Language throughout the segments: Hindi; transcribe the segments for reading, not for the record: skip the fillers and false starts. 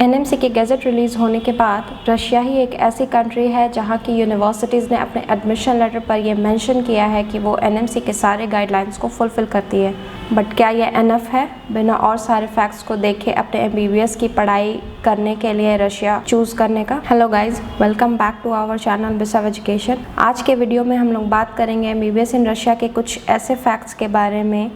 एनएमसी के गैजेट रिलीज़ होने के बाद रशिया ही एक ऐसी कंट्री है जहां की यूनिवर्सिटीज़ ने अपने एडमिशन लेटर पर यह मेंशन किया है कि वो एनएमसी के सारे गाइडलाइंस को फुलफ़िल करती है। बट क्या ये एनफ है? बिना और सारे फैक्ट्स को देखे अपने एमबीबीएस की पढ़ाई करने के लिए रशिया चूज़ करने का? Hello guys, welcome back to our channel Bisav education. आज के वीडियो में हम लोग बात करेंगे एमबीबीएस इन रशिया के कुछ ऐसे फैक्ट्स के बारे में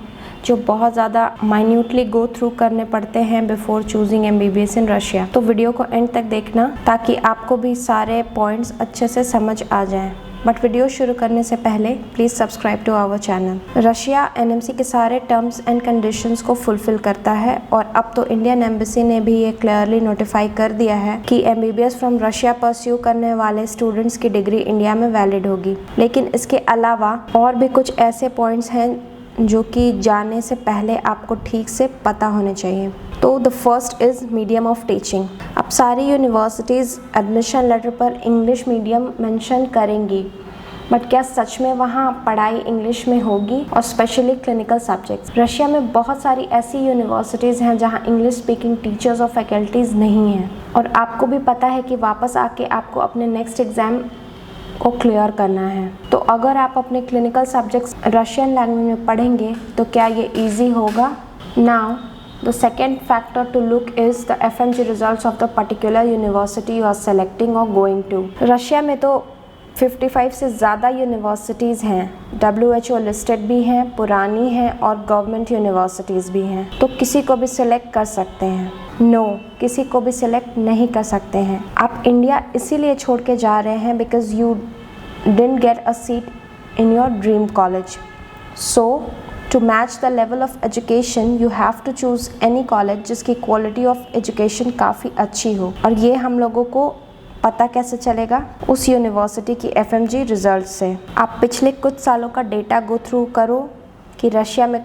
जो बहुत ज़्यादा माइन्यूटली गो थ्रू करने पड़ते हैं before choosing MBBS in Russia. तो वीडियो को एंड तक देखना ताकि आपको भी सारे पॉइंट्स अच्छे से समझ आ जाएं। बट वीडियो शुरू करने से पहले please subscribe to our channel. Russia NMC के सारे टर्म्स एंड कंडीशंस को फुलफिल करता है और अब तो इंडियन एम्बेसी ने भी ये क्लियरली नोटिफाई कर दिया है कि एमबीबीएस फ्रॉम रशिया परस्यू करने वाले स्टूडेंट्स की डिग्री इंडिया में वैलिड होगी। लेकिन इसके अलावा और भी कुछ ऐसे पॉइंट्स हैं जो कि जाने से पहले आपको ठीक से पता होने चाहिए। तो the first is medium of teaching. अब सारी यूनिवर्सिटीज़ एडमिशन लेटर पर इंग्लिश मीडियम मेंशन करेंगी, बट क्या सच में वहाँ पढ़ाई इंग्लिश में होगी, और स्पेशली क्लिनिकल सब्जेक्ट्स? रशिया में बहुत सारी ऐसी यूनिवर्सिटीज़ हैं जहाँ इंग्लिश स्पीकिंग टीचर्स और फैकल्टीज़ नहीं हैं, और आपको भी पता है कि वापस आके आपको अपने नेक्स्ट एग्ज़ाम को क्लियर करना है। तो अगर आप अपने क्लिनिकल सब्जेक्ट्स रशियन लैंग्वेज में पढ़ेंगे तो क्या ये इजी होगा? Now the second factor to look is the FMG results of the particular university you are selecting और गोइंग टू। रशिया में तो 55 से ज़्यादा यूनिवर्सिटीज़ हैं, WHO लिस्टेड भी हैं, पुरानी हैं और गवर्नमेंट यूनिवर्सिटीज़ भी हैं। तो किसी को भी सिलेक्ट कर सकते हैं? नो, किसी को भी सिलेक्ट नहीं कर सकते हैं। आप इंडिया इसीलिए छोड़ के जा रहे हैं because you didn't get a seat in your dream college. So to match the level of education you have to choose any college जिसकी क्वालिटी ऑफ एजुकेशन काफ़ी अच्छी हो। और ये हम लोगों को पता कैसे चलेगा? उस यूनिवर्सिटी की एफएमजी रिजल्ट से। आप पिछले कुछ सालों का डेटा गो थ्रू करो कि रशिया में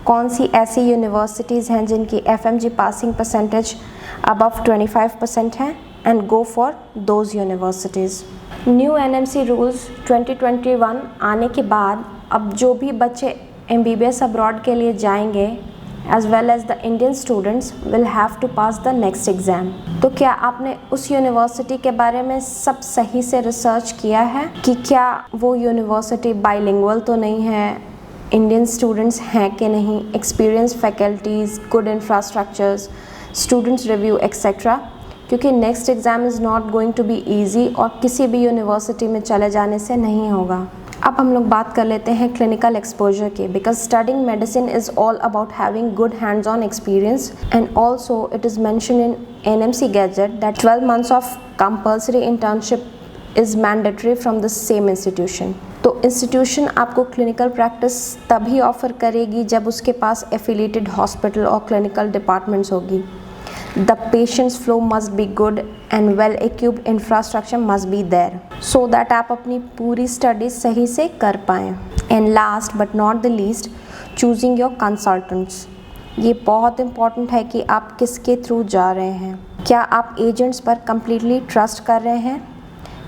कौन सी ऐसी यूनिवर्सिटीज़ हैं जिनकी एफएमजी पासिंग परसेंटेज अबव 25% है, and go for those universities. New NMC rules 2021 आने के बाद अब जो भी बच्चे एमबीबीएस अब्रॉड के लिए जाएंगे as well as the Indian students will have to pass the next exam। तो क्या आपने उस यूनिवर्सिटी के बारे में सब सही से रिसर्च किया है कि क्या वो यूनिवर्सिटी बाइलिंगुअल तो नहीं है, इंडियन स्टूडेंट्स हैं कि नहीं, experience faculties, good infrastructures, students review etcetera? क्योंकि next exam is not going to be easy और किसी भी यूनिवर्सिटी में चले जाने से नहीं होगा। अब हम लोग बात कर लेते हैं क्लिनिकल एक्सपोजर की, because studying medicine is all about having good hands on experience, and also it is mention in NMC gadget that 12 months of compulsory internship is mandatory from the same institution. तो इंस्टीट्यूशन आपको क्लिनिकल प्रैक्टिस तभी ऑफर करेगी जब उसके पास एफिलिएटेड हॉस्पिटल और क्लिनिकल डिपार्टमेंट्स होगी। The patient's flow must be good and well-equipped infrastructure must be there so that आप अपनी पूरी स्टडी सही से कर पाएँ। And last but not the least, choosing your consultants। ये बहुत इम्पॉर्टेंट है कि आप किसके थ्रू जा रहे हैं। क्या आप एजेंट्स पर कम्प्लीटली ट्रस्ट कर रहे हैं?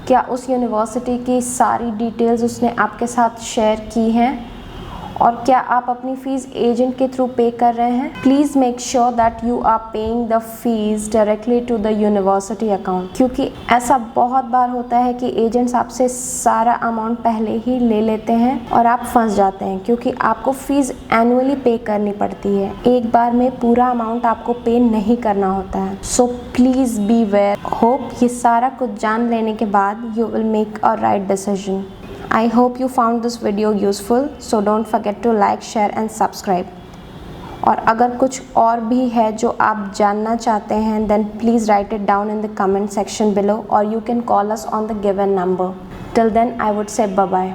क्या उस यूनिवर्सिटी की सारी डिटेल्स उसने आपके साथ शेयर की हैं? और क्या आप अपनी फ़ीस एजेंट के थ्रू पे कर रहे हैं? Please make sure that you are paying the fees directly to the university account, क्योंकि ऐसा बहुत बार होता है कि एजेंट्स आपसे सारा अमाउंट पहले ही ले लेते हैं और आप फंस जाते हैं, क्योंकि आपको फ़ीस एनुअली पे करनी पड़ती है। एक बार में पूरा अमाउंट आपको पे नहीं करना होता है। So please be aware. Hope ये सारा कुछ जान लेने के बाद you will make a right decision. I hope you found this video useful, so don't forget to like, share and subscribe। और अगर कुछ और भी है जो आप जानना चाहते हैं then please write it down in the comment section below, or you can call us on the given number। Till then I would say bye bye।